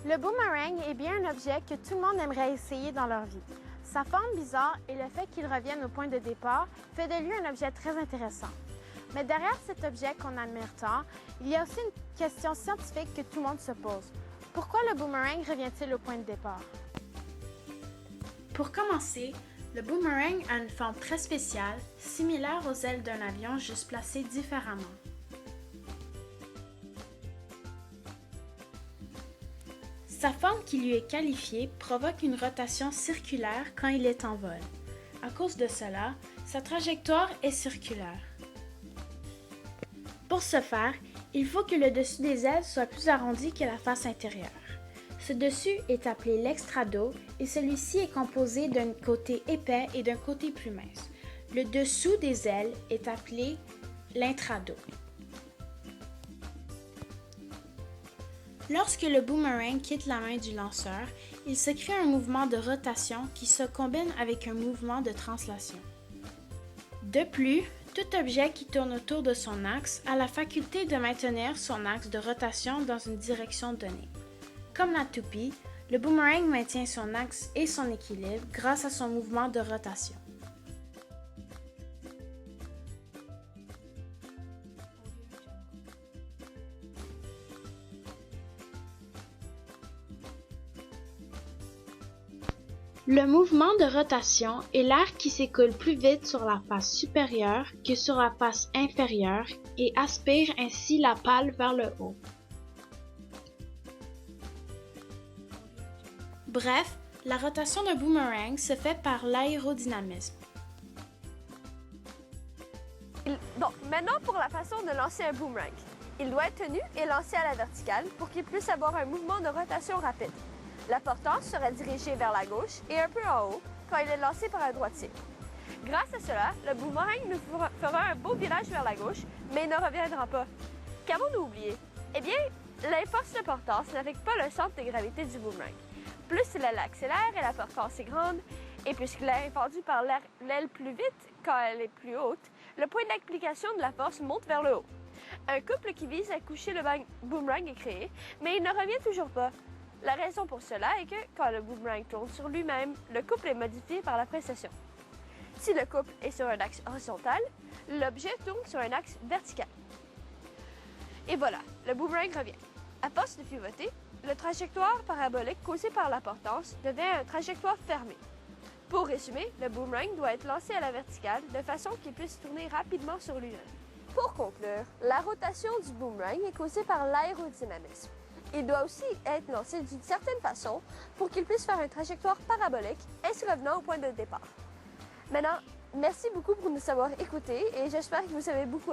Le boomerang est bien un objet que tout le monde aimerait essayer dans leur vie. Sa forme bizarre et le fait qu'il revienne au point de départ fait de lui un objet très intéressant. Mais derrière cet objet qu'on admire tant, il y a aussi une question scientifique que tout le monde se pose. Pourquoi le boomerang revient-il au point de départ? Pour commencer, le boomerang a une forme très spéciale, similaire aux ailes d'un avion, juste placées différemment. Sa forme qui lui est qualifiée provoque une rotation circulaire quand il est en vol. À cause de cela, sa trajectoire est circulaire. Pour ce faire, il faut que le dessus des ailes soit plus arrondi que la face intérieure. Ce dessus est appelé l'extrados et celui-ci est composé d'un côté épais et d'un côté plus mince. Le dessous des ailes est appelé l'intrados. Lorsque le boomerang quitte la main du lanceur, il se crée un mouvement de rotation qui se combine avec un mouvement de translation. De plus, tout objet qui tourne autour de son axe a la faculté de maintenir son axe de rotation dans une direction donnée. Comme la toupie, le boomerang maintient son axe et son équilibre grâce à son mouvement de rotation. Le mouvement de rotation est l'air qui s'écoule plus vite sur la face supérieure que sur la face inférieure et aspire ainsi la pale vers le haut. Bref, la rotation d'un boomerang se fait par l'aérodynamisme. Bon, maintenant pour la façon de lancer un boomerang. Il doit être tenu et lancé à la verticale pour qu'il puisse avoir un mouvement de rotation rapide. La portance sera dirigée vers la gauche et un peu en haut quand il est lancé par un droitier. Grâce à cela, le boomerang nous fera un beau virage vers la gauche, mais il ne reviendra pas. Qu'avons-nous oublié? Eh bien, les forces de portance n'affectent pas le centre de gravité du boomerang. Plus l'aile accélère et la portance est grande, et puisque l'air est fendu par l'aile plus vite quand elle est plus haute, le point d'application de la force monte vers le haut. Un couple qui vise à coucher le boomerang est créé, mais il ne revient toujours pas. La raison pour cela est que quand le boomerang tourne sur lui-même, le couple est modifié par la précession. Si le couple est sur un axe horizontal, l'objet tourne sur un axe vertical. Et voilà, le boomerang revient. À force de pivoter, la trajectoire parabolique causée par la portance devient une trajectoire fermée. Pour résumer, le boomerang doit être lancé à la verticale de façon qu'il puisse tourner rapidement sur lui-même. Pour conclure, la rotation du boomerang est causée par l'aérodynamisme. Il doit aussi être lancé d'une certaine façon pour qu'il puisse faire une trajectoire parabolique, ainsi revenant au point de départ. Maintenant, merci beaucoup pour nous avoir écoutés et j'espère que vous avez beaucoup appris.